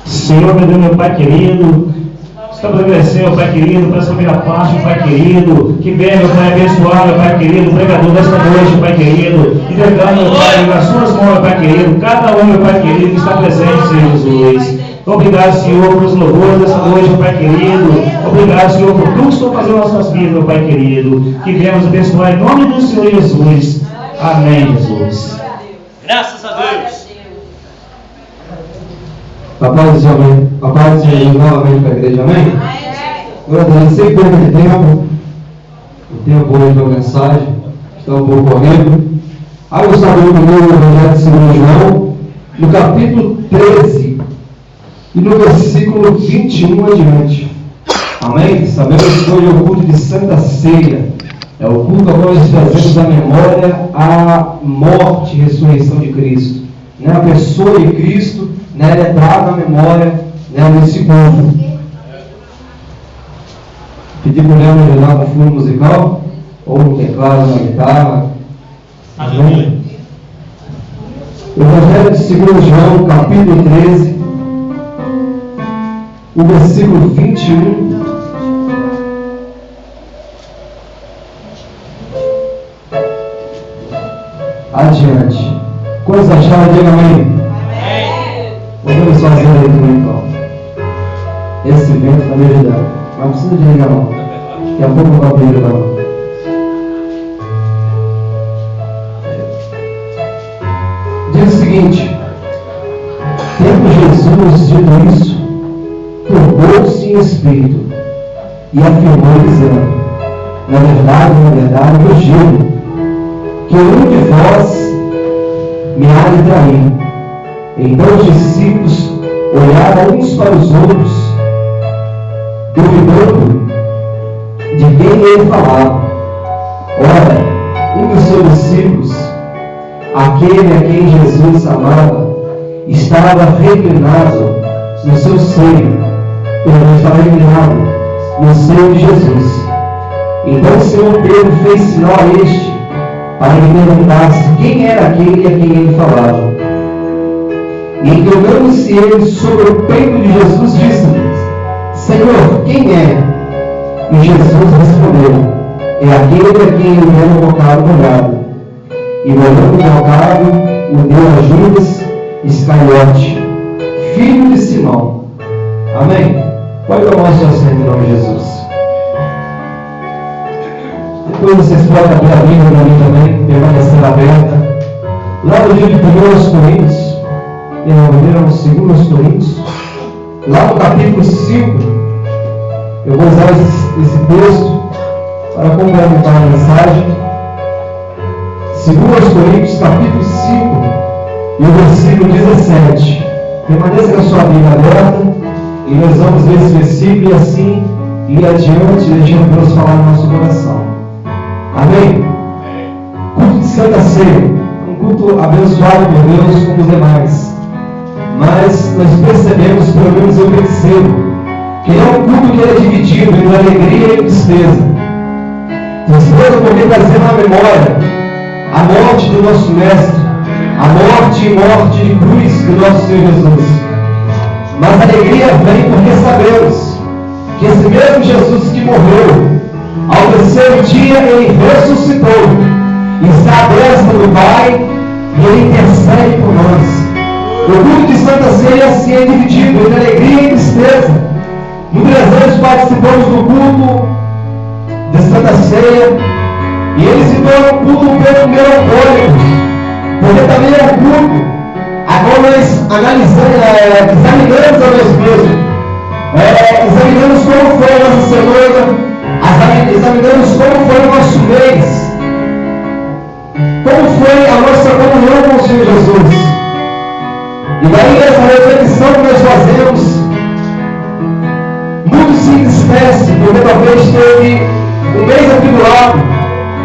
Senhor, meu Pai querido, estamos agradecendo, Pai querido, por essa primeira parte, Pai querido, que venha, meu Pai, abençoar, meu Pai querido, o pregador desta noite, Pai querido, entregando, meu Pai, nas suas mãos, Pai querido, cada um, meu Pai querido, que está presente, Senhor Jesus. Obrigado, Senhor, pelos louvores dessa noite, Pai querido. Obrigado, Senhor, por tudo que estou fazendo nas nossas vidas, meu Pai querido. Que venhamos abençoar em nome do Senhor Jesus. Amém, Jesus. Graças a Deus. Papai do Senhor, novamente para a igreja, amém? Glória a Deus, sem perda de tempo. O tempo hoje da mensagem está um pouco correndo. Abra o salmo comigo no Evangelho de São João, no capítulo 13. E no versículo 21 adiante. Amém? Sabemos que hoje é o culto de Santa Ceia. É o culto ao qual nós trazemos a memória à morte e ressurreição de Cristo. Né? A pessoa de Cristo, né, é trava na memória, né, nesse culto. Pedir para o Leandro ajudar com o fundo musical, ou no teclado, na guitarra. Amém? Evangelho de 2 João, capítulo 13. O versículo 21 adiante. Quantos acharam? Diga amém. Vamos fazer a leitura então. Esse vento está me ajudando. Mas não precisa de ligar não. Daqui a pouco eu vou abrir a mão. Diz o seguinte: tendo Jesus dito isso, turbou-se em espírito e afirmou dizendo: na verdade, eu digo que um de vós me há de trair. Então os discípulos olharam uns para os outros, duvidando de quem ele falava. Ora, um dos seus discípulos, aquele a quem Jesus amava, estava reclinado no seu seio, estava reclinado no seio de Jesus. Então o Senhor Pedro fez sinal a este, para que perguntasse quem era aquele a quem ele falava. E inclinando-se ele sobre o peito de Jesus, disse-lhe: Senhor, quem é? E Jesus respondeu: é aquele a quem eu dei o bocado molhado. E molhando o bocado, o deu a Judas Iscariote, filho de Simão. Amém? Pode tomar o seu assento em nome de Jesus. Depois vocês podem abrir a Bíblia para mim também, permanecer aberta. Lá no livro de 1 Coríntios, erramos 2 Coríntios, lá no capítulo 5, eu vou usar esse texto para complementar a mensagem. 2 Coríntios, capítulo 5, e o versículo 17. Permaneça com a sua Bíblia aberta, e nós vamos ler esse versículo e assim ir adiante, deixando Deus falar no nosso coração. Amém? Culto de Santa Ceia, um culto abençoado por Deus como os demais. Mas nós percebemos, pelo menos eu percebo, que é um culto que é dividido entre alegria e tristeza. Tristeza porque trazendo à memória a morte do nosso Mestre, a morte e morte de cruz do nosso Senhor Jesus. Mas a alegria vem porque sabemos que esse mesmo Jesus que morreu, ao terceiro dia ele ressuscitou, e está à destra do Pai, e ele intercede por nós. O culto de Santa Ceia assim é dividido entre alegria e tristeza. Muitas vezes participamos do culto de Santa Ceia e ele se torna um culto melancólico, porque também é um culto a qual nós examinamos a nós mesmos, examinamos como foi a nossa semana, examinamos como foi o nosso mês, como foi a nossa comunhão com o Senhor Jesus. E daí essa reflexão que nós fazemos, muito se entristece, porque talvez teve um mês atribulado,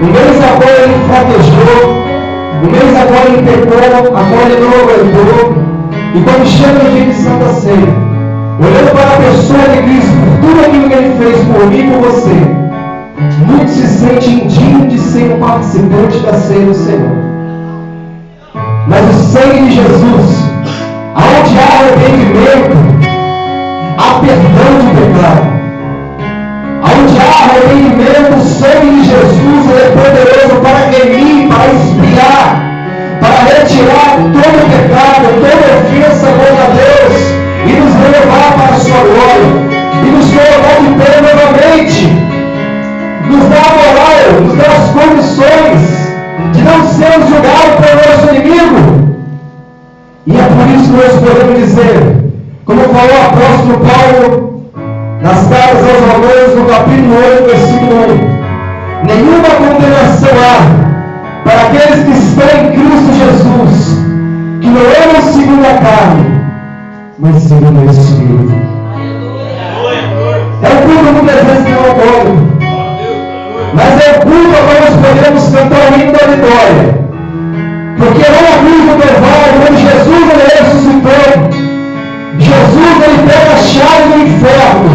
um mês a qual ele fraquejou, um mês a qual ele pecou, a qual ele não aguentou. E quando chega no dia de Santa Ceia, olhando para a pessoa de Cristo, por tudo aquilo que ele fez por mim e por você, muito se sente indigno de ser um participante da ceia do Senhor. Mas o sangue de Jesus, aonde há arrependimento, há perdão de pecado. Onde há arrependimento, o sangue de Jesus é poderoso para remir, para expiar, para retirar todo pecado, toda ofensa contra Deus e nos levar para a sua glória e nos colocar de pé novamente, nos dá a moral, nos dá as condições de não sermos julgados pelo nosso inimigo. E é por isso que nós podemos dizer, como falou o apóstolo Paulo nas cartas aos Romanos, no capítulo 8, versículo 1: nenhuma condenação há para aqueles que estão em Cristo Jesus, que não amam segundo a carne, mas segundo o Espírito. É o culto muitas vezes que não come, mas é o culto onde nós podemos cantar o hino da vitória, porque não é culto provável, quando Jesus ele ressuscitou, Jesus ele pega a chave do inferno,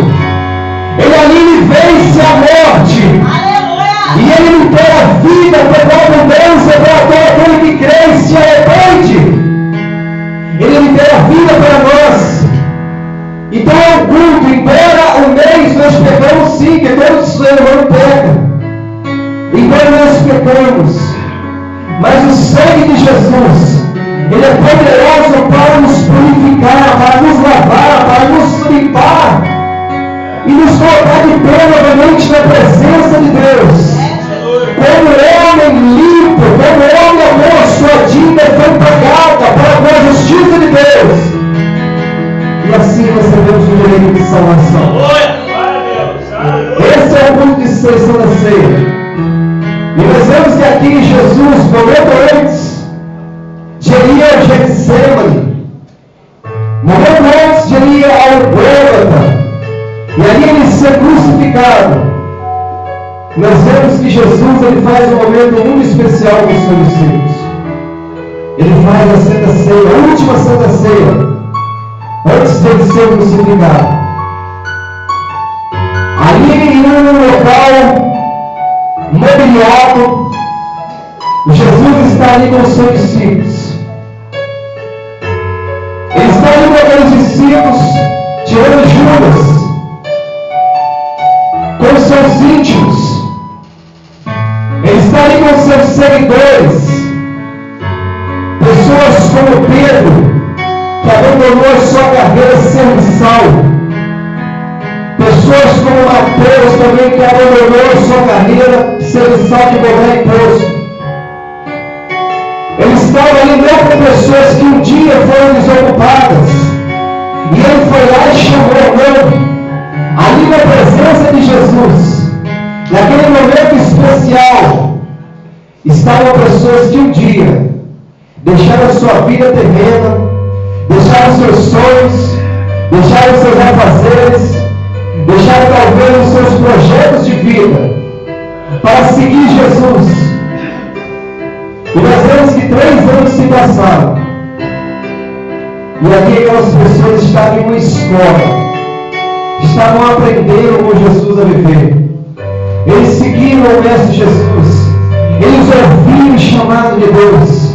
ele ali vence a morte. Aleluia. E ele libera a vida para a abundância para todo aquele que crê e se arrepende. Ele libera a vida para nós. Então é um culto, embora o mês nós pecamos sim, que todos os seres humanos pecam, embora nós pecamos, mas o sangue de Jesus ele é poderoso para nos purificar, para nos lavar, para nos limpar e nos colocar de pé novamente na presença de Deus. Como homem limpo, como homem amor, sua dívida foi pagada para a justiça de Deus. E assim recebemos o direito de salvação. Esse é o culto de sessão da ceia. E nós vemos que aqui Jesus, momento antes de ir ao Getsemane, momento antes de ir ao Gólgota, e ali ele ser crucificado, nós vemos que Jesus ele faz um momento muito especial com os seus discípulos. Ele faz a Santa Ceia, a última Santa Ceia, antes de ele ser crucificado. Ali em um local mobiliado, Jesus está ali com os seus discípulos. Ele está ali com aqueles discípulos, tirando Judas, com os seus íntimos. Ele está ali com os seus seguidores, pessoas como Pedro, que abandonou a sua carreira serviçal, pessoas como Mateus também, que abandonou a sua carreira serviçal de cobrar imposto. Ele estava ali não com pessoas que um dia foram desocupadas, e ele foi lá e chamou não. Ali na presença de Jesus, naquele momento especial, estavam pessoas que um dia deixaram a sua vida terrena, deixaram seus sonhos, deixaram seus afazeres, deixaram talvez os seus projetos de vida para seguir Jesus. E nós vemos que 3 anos se passaram, e aqui aquelas pessoas estavam em uma escola, estavam aprendendo com Jesus a viver. Eles seguiram o Mestre Jesus, eles ouviram o chamado de Deus,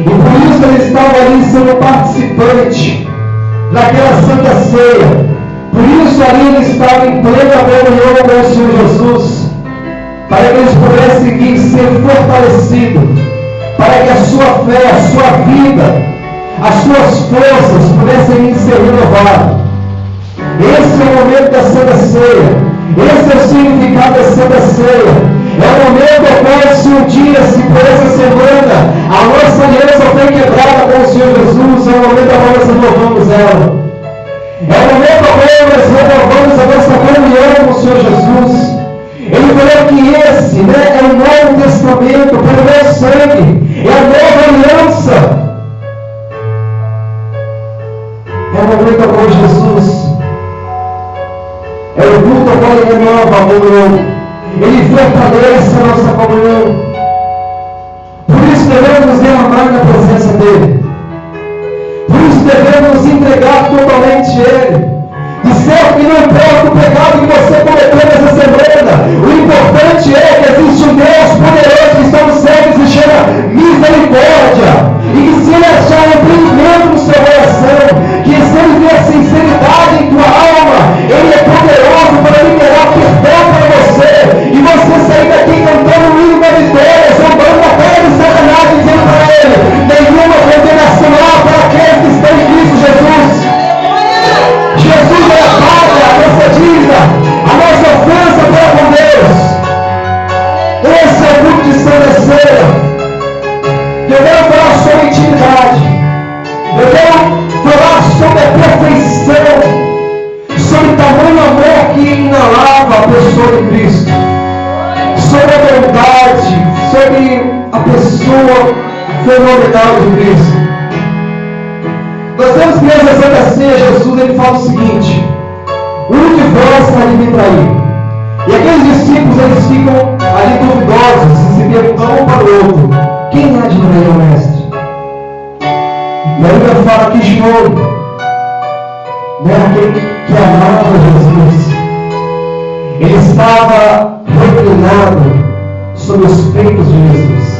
e por isso eles estavam ali sendo participantes daquela Santa Ceia. Por isso ali eles estavam em plena comunhão com o Senhor Jesus, para que eles pudessem vir ser fortalecidos, para que a sua fé, a sua vida, as suas forças pudessem vir ser renovadas. Esse é o momento da Santa Ceia. Esse é o significado da Santa Ceia. É o momento ao qual, se um dia, se por essa semana, a nossa aliança foi quebrada com o Senhor Jesus, é o momento ao qual nós renovamos ela. É o momento ao qual nós renovamos a nossa comunhão com o Senhor Jesus. Ele falou que esse é o Novo Testamento, pelo meu sangue, é a nova aliança. É o momento ao qual Jesus, é o culto ao qual ele renova a comunhão. Ele fortalece a nossa comunhão. Por isso devemos nos derramar na presença dele. Por isso devemos nos entregar totalmente a ele. De certo que não importa o pecado que você cometeu nessa semana, o importante é que existe um Deus poderoso que está nos céus e se chama misericórdia, e que se pessoa fenomenal de Cristo. Nós temos que nessa Santa Ceia, Jesus ele fala o seguinte: um de vós há de me trair. E aqueles discípulos eles ficam ali duvidosos, se perguntam um para o outro: quem há de trair o Mestre? E a Bíblia fala que João, aquele que amava Jesus, ele estava reclinado sobre os peitos de Jesus.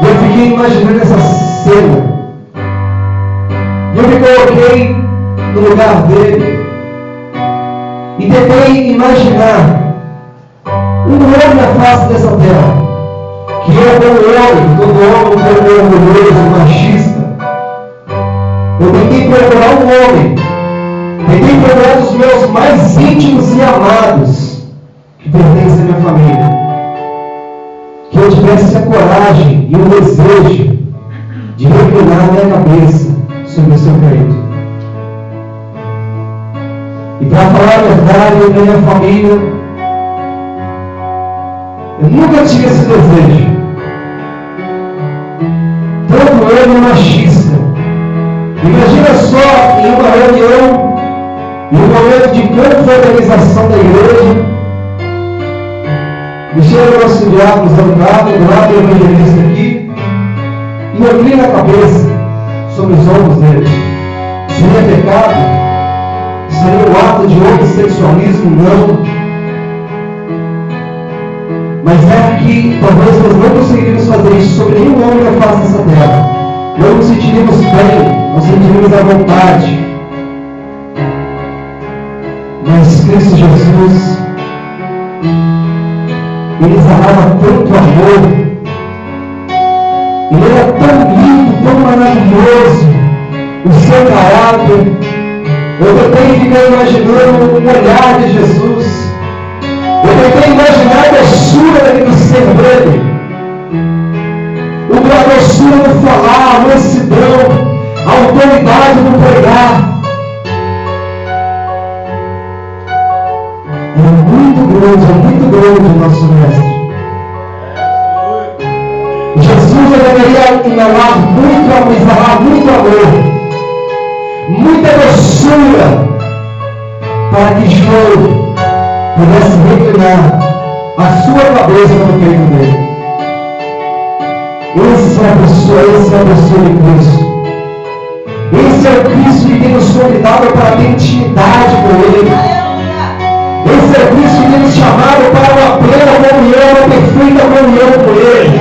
E eu fiquei imaginando essa cena. E eu me coloquei no lugar dele e tentei imaginar um homem na face dessa terra, que é como homem, todo homem como orgulhoso, machista. Eu tentei procurar um homem, tentei procurar os meus mais íntimos e amados, que pertencem à minha família, que eu tivesse a coragem e o desejo de reclinar a minha cabeça sobre o seu peito. E para falar a verdade, eu e minha família, eu nunca tive esse desejo. Tanto eu machista. Imagina só, em uma reunião, em um momento de confraternização da igreja, me chega o nosso diácono Zancato, do lado do evangelista aqui, e eu inclino a cabeça sobre os ombros dele. Seria pecado? Seria um ato de homossexualismo? Não. Mas é que talvez nós não conseguiríamos fazer isso sobre nenhum homem na face dessa terra. Não nos sentiríamos bem, não sentiríamos à vontade. Mas Cristo Jesus, ele exalava tanto amor, ele era tão lindo, tão maravilhoso, o seu caráter. Eu tentei ficar imaginando o olhar de Jesus, eu tentei imaginar a doçura daquele ser dele, a doçura no falar, a mansidão, a autoridade no pregar. É muito grande o nosso Mestre. Jesus deveria inalar muito amor, muita doçura, para que João pudesse reclinar a sua cabeça no peito dele. Essa é a pessoa de Cristo. Esse é o Cristo que tem nos convidado para ter intimidade com Ele. Esse é o Cristo que tem nos chamado para uma plena comunhão, uma perfeita comunhão com Ele.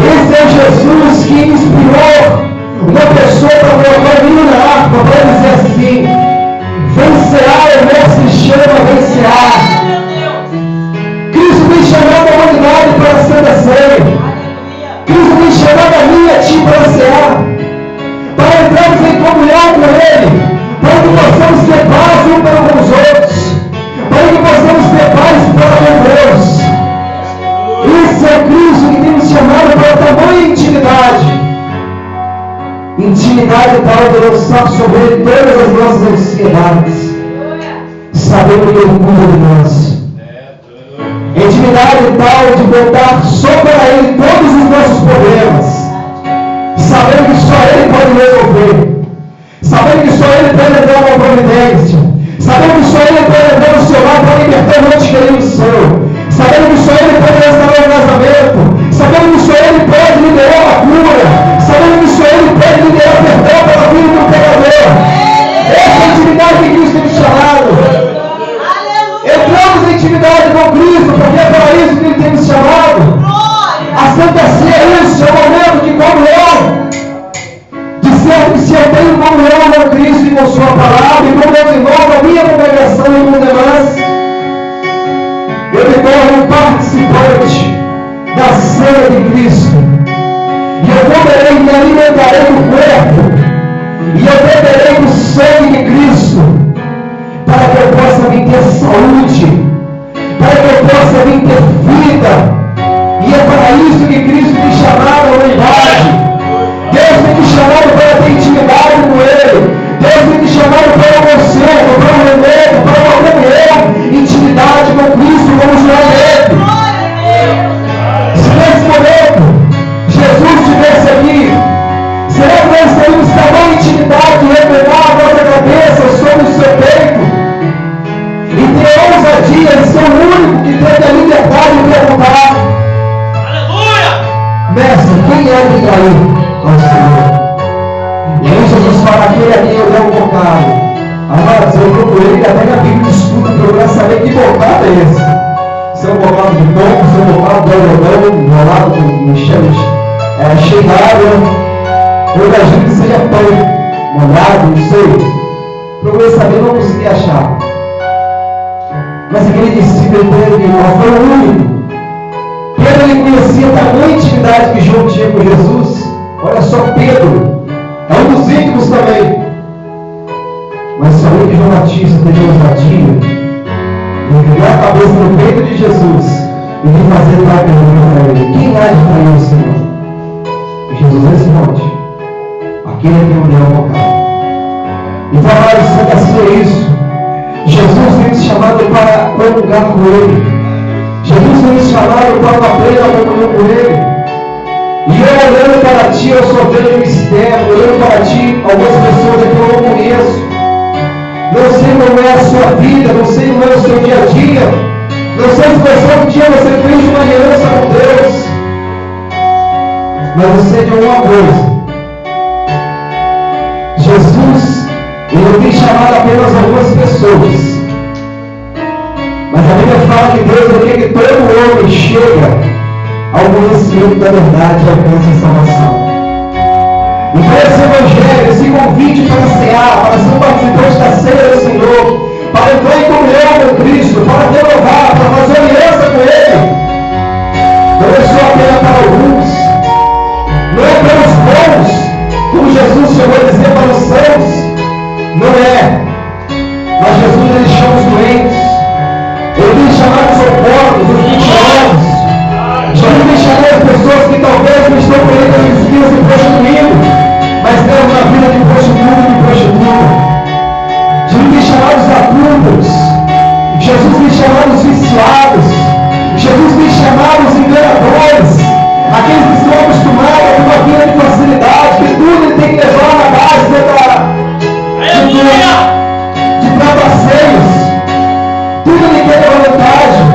Esse é o Jesus que inspirou uma pessoa para colocar o hino na harpa, para dizer assim: vencerá, o Mestre chama vencerá. Cristo tem chamado a humanidade para a Santa Ceia. Cristo tem chamado a mim e a ti para cear, para entrarmos em comunhão com Ele, para que possamos ter paz um para com os outros, para que possamos ter paz para com Deus. Esse é o Cristo que tem nos chamado para tamanha intimidade. Intimidade tal de lançar sobre Ele todas as nossas ansiedades, sabendo que Ele cuida de nós. Intimidade tal de botar só para Ele todos os nossos problemas, sabendo que só Ele pode resolver, sabendo que só Ele pode dar uma providência, sabendo que só Ele pode levar o seu lar para libertar o nosso querido seu, sabendo que só Ele pode restaurar o casamento, sabendo que só Ele pode liberar a cura, sabendo que só Ele pode liberar perdão para a vida do pecador. Essa é a intimidade que Cristo tem chamado. Entramos em intimidade com Cristo, porque é para isso que Ele tem nos chamado. A Santa Ceia é isso, é o momento de comunhão. De certo que se eu tenho comunhão com Cristo e com Sua palavra, e com meus irmãos, a minha congregação e com demais, eu me torno um participante da ceia de Cristo. E eu comerei e me alimentarei do corpo, e eu beberei do sangue de Cristo, para que eu possa vir ter saúde, para que eu possa vir ter vida. E é para isso que Cristo tem chamado a humanidade. Deus tem te chamado para ter intimidade com Ele. Deus tem te chamado para um conselho, para um remédio, para uma comunhão, intimidade com Cristo, como João Ele. festa, quem é que traiu ao Senhor? E aí Jesus fala, aquele ali eu dei um bocado. Amados, eu procurei até na Bíblia de estudo, procurar saber que bocado é esse. Se é um bocado de pão, se é um bocado de algodão, enrolado com enxame, cheio d'água, ou imagino que seja pão, molhado, não sei. Procurei saber, não consegui achar. Mas aquele discípulo foi o único. Pedro ele conhecia a tamanha intimidade que João tinha com Jesus. Olha só, Pedro é um dos íntimos também. Mas sabia que João Batista teve ousadia de virar a cabeça no peito de Jesus e de fazer tal pergunta para ele: quem há de trair o Senhor? E Jesus responde: aquele que não deu um bocado. Então, amados, sabe assim é isso. Jesus tem nos chamado para comungar com Ele. Jesus tem nos chamado para uma plena comunhão com Ele. E eu olhando para ti, eu só vejo o externo. Olhando para ti, algumas pessoas que eu não conheço. Não sei como é a sua vida, não sei como é o seu dia a dia. Não sei se foi um dia você fez uma aliança com Deus. Mas eu sei de alguma coisa. Jesus, Ele tem chamado apenas algumas pessoas. Mas a Bíblia fala que Deus quer que todo homem chega ao conhecimento da verdade e alcance a salvação. Então esse Evangelho, esse convite para cear, para ser um participante da ceia do Senhor, para entrar em comunhão com Cristo, para renovar, para fazer aliança com Ele, não é só apenas para alguns, não é para os bons, como Jesus chegou a dizer para os santos, não é. Mas Jesus ele chama os doentes, Ele tem chamado os opostos, os mentirosos. Jesus tem chamado as pessoas que talvez não estão colhendo as espinhas de prostituindo, mas têm uma vida de prostituta e de prostituta. Jesus tem chamado os adúlteros. Jesus tem chamado os viciados. Jesus tem chamado os enganadores. Aqueles que estão acostumados a uma vida de facilidade, que tudo ele tem que levar na base de trapaceiros. Tudo ele quer a vantagem.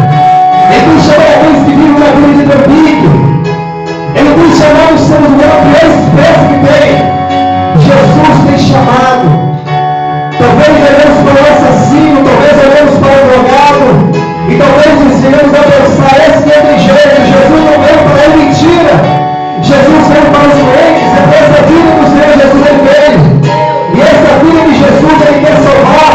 Ele tem chamado aqueles que vivem na vida de trambique. Ele tem chamado os seres humanos a pior espécie que tem. Jesus tem chamado. Talvez olhemos para o assassino, talvez olhemos para o drogado, e talvez ensinemos a pensar: esse que é de jeito. Jesus não veio para ele mentira. Jesus veio para os doentes. É para essa vida que o Senhor Jesus ele veio. E essa vida de Jesus ele quer salvar.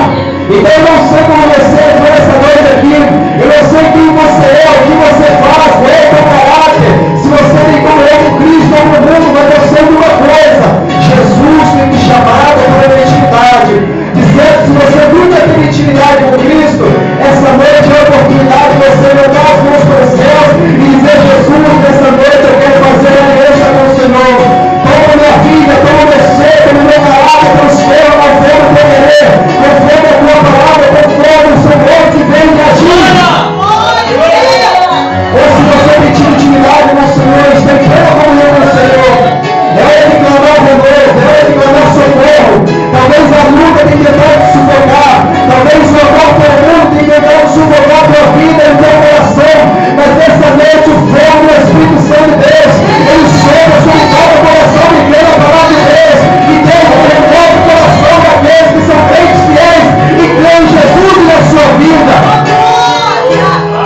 Então eu não sei como você entrou essa noite aqui. Eu não sei quem você é, o que você faz, qual é o seu caráter. Se você tem comunhão com Cristo ou com o mundo, mas eu sei de uma coisa: Jesus tem te chamado para a intimidade. Dizendo que se você nunca tem intimidade com Cristo, essa noite é a oportunidade de você levantar as mãos para os céus e dizer: Jesus, nessa noite eu quero fazer a aliança com o Senhor. Toma minha vida, toma meu ser, toma meu caráter, transforma conforme o teu querer, conforme a tua palavra, conforme o seu voto que vem de agir. Ou se você tem tido intimidade com o Senhor, está em plena comunhão com o Senhor, é hora de clamar por Deus, é hora de clamar socorro. Talvez a luta tenha tentado te sufocar, talvez o amor pelo mundo tenha tentado sufocar a tua vida e o teu coração, mas nessa noite o fogo do Espírito Santo de Deus, ele chega sobre todo o coração e crê na palavra de Deus, e Deus renova o coração daqueles que são crentes fiéis e creem em Jesus e na sua vida.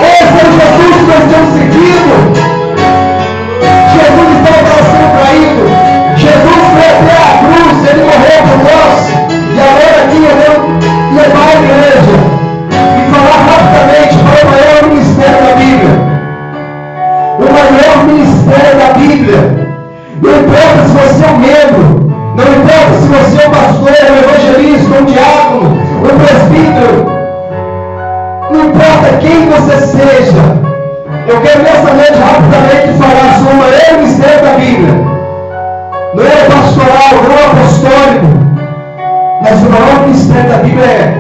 Esse é o Jesus que nós temos seguido. Jesus estava sendo traído. Jesus foi até a cruz, ele morreu por nós. E agora aqui eu vou levar a igreja e falar rapidamente para o maior ministério da Bíblia. O maior ministério da Bíblia. Não importa se você é um membro, não importa se você é um pastor, um evangelista, um diácono, um presbítero, não importa quem você seja. Eu quero nessa noite rapidamente falar sobre o maior ministério da Bíblia. Não é pastoral, não é apostólico, mas o maior ministério da Bíblia é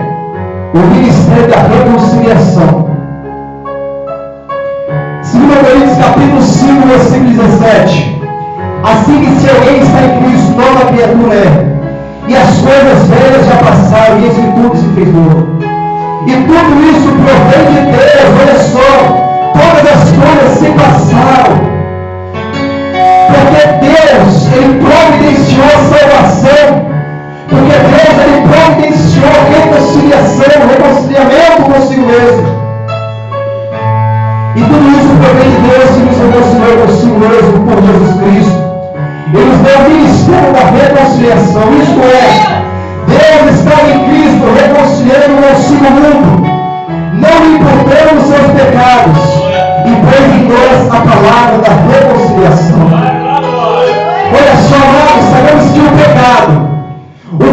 o ministério da reconciliação. 2 Coríntios capítulo 5, versículo 17. Assim que se alguém está em Cristo, nova criatura é, e as coisas velhas já passaram, e esse tudo se fez novo. E tudo isso provém de Deus. Olha só, todas as coisas se passaram. consigo mesmo. E tudo isso foi bem de Deus que nos reconciliou consigo mesmo por Jesus Cristo. Ele nos deu o ministério da reconciliação. Isto é, Deus estava em Cristo reconciliando consigo o mundo, não lhe imputando os seus pecados, e pôs em nós a palavra da reconciliação. Olha só, amados, sabemos que o pecado é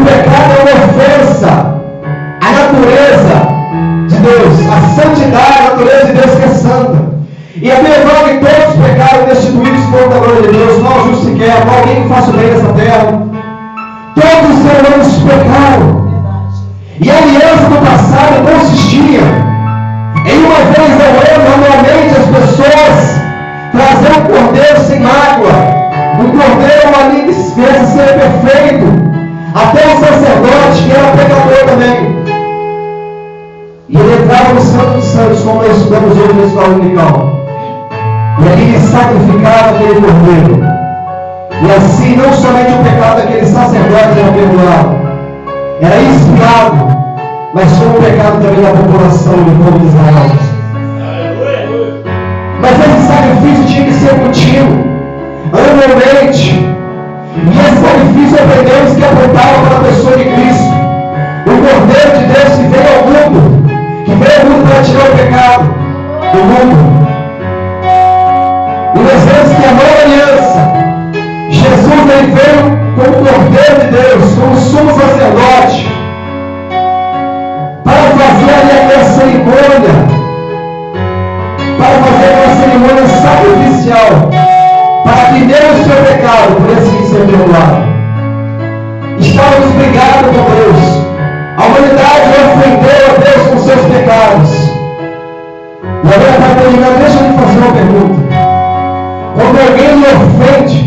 uma ofensa à natureza de Deus, a santidade, a natureza de Deus que é santa. E a Bíblia fala que todos os pecados destituídos contra a glória de Deus, não há justo sequer, não há alguém que faça o bem nessa terra. Todos os seres humanos pecaram. E a aliança do passado consistia em uma vez ao ano, normalmente as pessoas traziam um cordeiro sem mágoa, um cordeiro ali que viesse ser perfeito, até o sacerdote que era pecador também. E ele entrava no Santo dos Santos, como nós estudamos hoje na escola dominical. E ali ele sacrificava aquele cordeiro. E assim, não somente o pecado daquele sacerdote era perdoado, era expiado, mas foi o pecado também da população do povo de Israel. Mas esse sacrifício tinha que ser contínuo, anualmente. E esse sacrifício aprendemos que apontava para a pessoa de Cristo, o Cordeiro de Deus que veio ao mundo, que veio ao mundo para tirar o pecado do mundo. E nós vemos que a nova aliança, Jesus ele veio como Cordeiro de Deus, como sumo sacerdote, para fazer ali aquela cerimônia, para fazer uma cerimônia sacrificial, para que Deus o seu pecado pudesse ser perdoado. Estávamos brigados com Deus. A humanidade ofendeu a Deus com seus pecados. E agora para terminar, deixa eu lhe fazer uma pergunta. Quando alguém me ofende,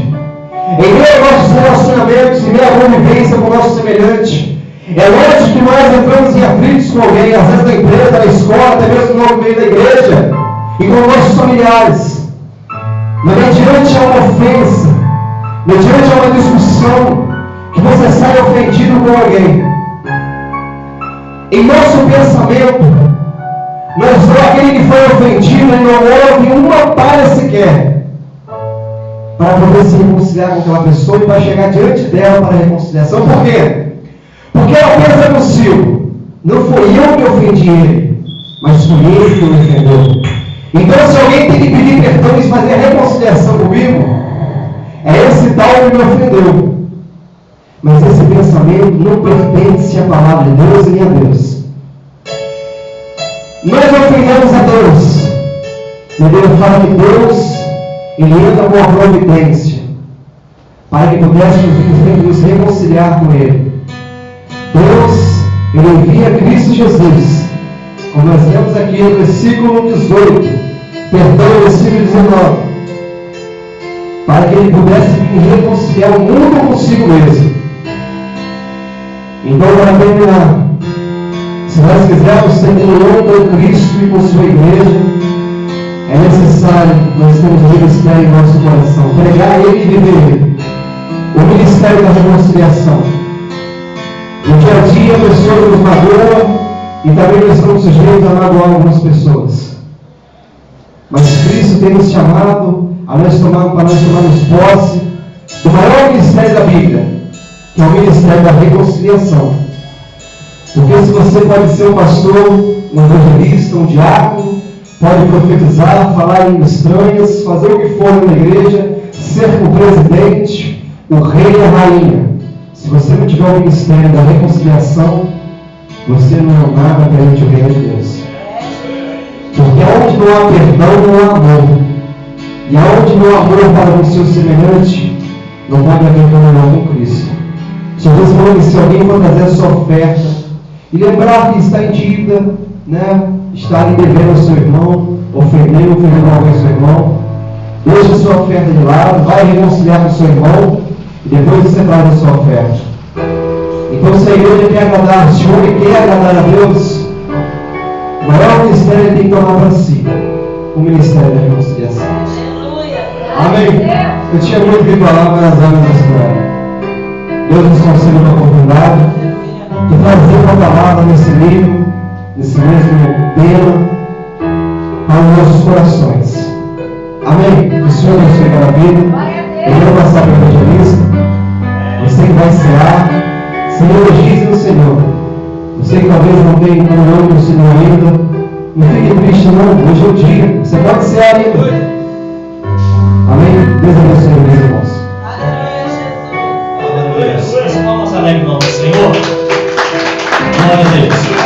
em meio aos nossos relacionamentos, em meio à convivência com o nosso semelhante, é lógico que nós entramos em atritos com alguém, às vezes na empresa, na escola, até mesmo no meio da igreja, e com nossos familiares. Mas mediante a uma ofensa, mediante a uma discussão, que você sai ofendido com alguém, em nosso pensamento, nós vemos aquele que foi ofendido e não houve uma palha sequer para poder se reconciliar com aquela pessoa e para chegar diante dela para a reconciliação. Por quê? Porque ela pensa consigo, não foi eu que ofendi ele, mas foi ele que o ofendeu. Então, se alguém tem que pedir perdão e fazer a reconciliação comigo, é esse tal que me ofendeu. Mas esse pensamento não pertence à palavra de Deus nem a Deus. Nós ofendemos a Deus. E Deus fala que Deus, ele entra com a providência para que pudéssemos nos reconciliar com Ele. Deus, ele envia Cristo Jesus, como nós vemos aqui no versículo 18, perdão, versículo 19, para que ele pudesse reconciliar o mundo consigo mesmo. Então, para terminar, se nós quisermos ter comunhão com Cristo e com sua igreja, é necessário nós termos o ministério em nosso coração, pregar Ele e viver Ele. O ministério da reconciliação. No dia a dia, a pessoa nos magoa e também nós estamos sujeitos a magoar algumas pessoas. Mas Cristo tem nos chamado para nós tomarmos posse do maior ministério da Bíblia, que é o ministério da reconciliação. Porque se você pode ser um pastor, um evangelista, um diácono, pode profetizar, falar em línguas estranhas, fazer o que for na igreja, ser o presidente, o rei e a rainha. Se você não tiver o ministério da reconciliação, você não é nada perante o reino de Deus. Porque onde não há perdão, não há amor. E aonde não há amor para o seu semelhante, não pode haver comunhão com Cristo. Jesus falou que se alguém for trazer a sua oferta e lembrar que está em dívida, está ali devendo ao seu irmão, ofendendo alguém ao seu irmão, deixa a sua oferta de lado, vai reconciliar com o seu irmão e depois você traz a sua oferta. Então, se a igreja quer agradar, se o homem quer agradar a Deus, o maior ministério ele tem que tomar para si, o ministério da reconciliação. Amém? Eu tinha muito que falar, mas as águas da história. Deus nos concedeu uma oportunidade de trazer uma palavra nesse livro, nesse mesmo tema para os nossos corações. Amém? Que o Senhor abençoe cada vida. Eu vou passar para o evangelista. Você que vai encerrar, Senhor, diz o Senhor. Você que talvez não tenha comunhão com o Senhor ainda, não fique triste não, hoje é o dia. Você pode ser ainda. Amém? Deus abençoe, meus irmãos. Aleluia. Palmas alegres, Senhor. Glória a Deus.